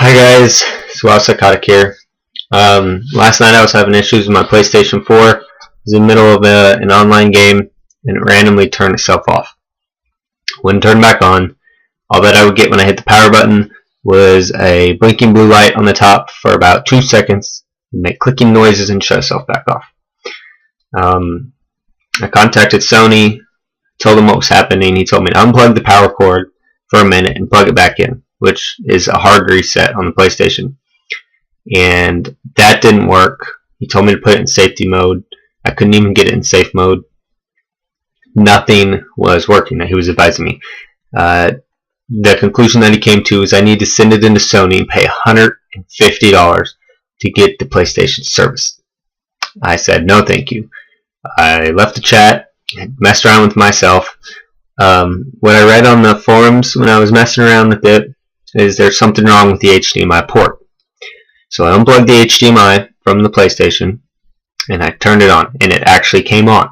Hi guys, it's Gato here. Last night I was having issues with my PlayStation 4. I was in the middle of an online game and it randomly turned itself off. When it turned back on, all that I would get when I hit the power button was a blinking blue light on the top for about 2 seconds, make clicking noises and shut itself back off. I contacted Sony, told them what was happening. He told me to unplug the power cord for a minute and plug it back in, which is a hard reset on the PlayStation, and that didn't work. He told me to put it in safety mode. I couldn't even get it in safe mode. Nothing was working that he was advising me. The conclusion that he came to is I need to send it into Sony and pay $150 to get the PlayStation serviced. I said no thank you. I left the chat, messed around with myself. What I read on the forums when I was messing around with it is there's something wrong with the HDMI port. So I unplugged the HDMI from the PlayStation and I turned it on, and it actually came on.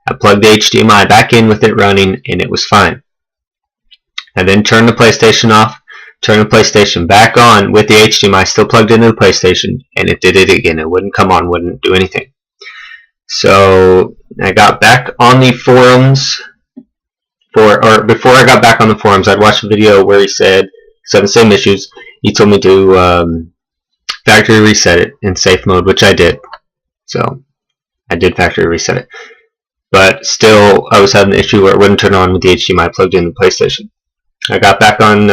I plugged the HDMI back in with it running and it was fine. I then turned the PlayStation off, turned the PlayStation back on with the HDMI still plugged into the PlayStation, and it did it again. It wouldn't come on, wouldn't do anything. So I got back on the forums. Before I got back on the forums, I'd watched a video where he said, because I had the same issues, he told me to factory reset it in safe mode, which I did. So I did factory reset it. But still, I was having an issue where it wouldn't turn on with the HDMI plugged in the PlayStation. I got back on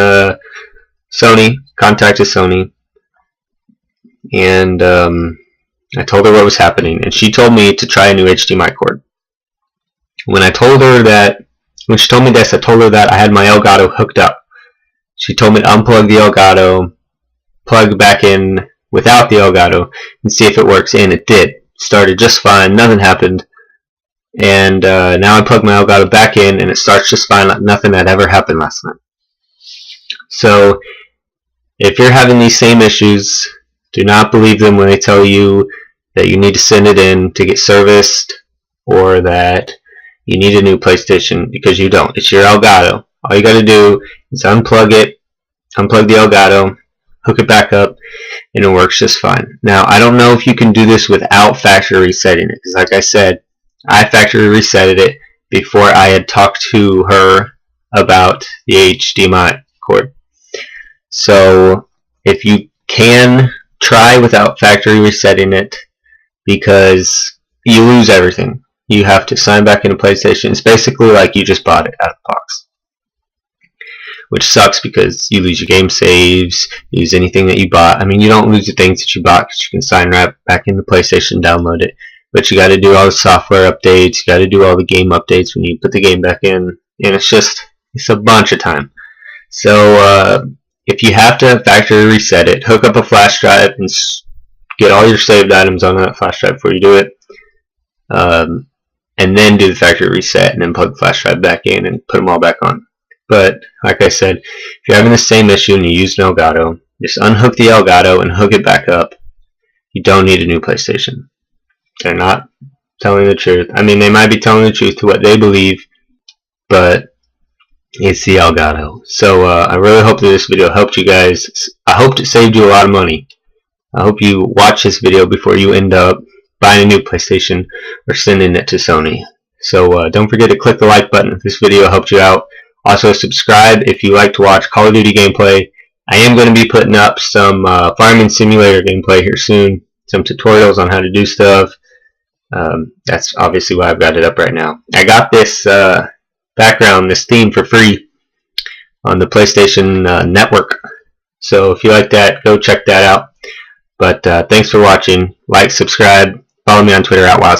Sony, contacted Sony, and I told her what was happening, and she told me to try a new HDMI cord. When she told me this, I told her that I had my Elgato hooked up. She told me to unplug the Elgato, plug back in without the Elgato, and see if it works, and it did. Started just fine, nothing happened, and now I plug my Elgato back in, and it starts just fine, like nothing had ever happened last night. So, if you're having these same issues, do not believe them when they tell you that you need to send it in to get serviced, or that you need a new PlayStation, because you don't. It's your Elgato. All you got to do is unplug it, unplug the Elgato, hook it back up, and it works just fine. Now, I don't know if you can do this without factory resetting it, because like I said, I factory resetted it before I had talked to her about the HDMI cord. So, if you can, try without factory resetting it, because you lose everything. You have to sign back into PlayStation. It's basically like you just bought it out of the box, which sucks because you lose your game saves, you lose anything that you bought. I mean, you don't lose the things that you bought because you can sign right back into PlayStation, download it, but you got to do all the software updates, you got to do all the game updates when you put the game back in, and it's a bunch of time. So if you have to factory reset it, hook up a flash drive and get all your saved items on that flash drive before you do it. And then do the factory reset, and then plug the flash drive back in and put them all back on. But, like I said, if you're having the same issue and you use an Elgato, just unhook the Elgato and hook it back up. You don't need a new PlayStation. They're not telling the truth. I mean, they might be telling the truth to what they believe, but it's the Elgato. So, I really hope that this video helped you guys. I hope it saved you a lot of money. I hope you watch this video before you end up buying a new PlayStation or sending it to Sony. So don't forget to click the like button if this video helped you out. Also subscribe if you like to watch Call of Duty gameplay. I am going to be putting up some farming simulator gameplay here soon. Some tutorials on how to do stuff. That's obviously why I've got it up right now. I got this background, this theme for free on the PlayStation Network. So if you like that, go check that out. But thanks for watching. Like, subscribe, follow me on Twitter @Wild.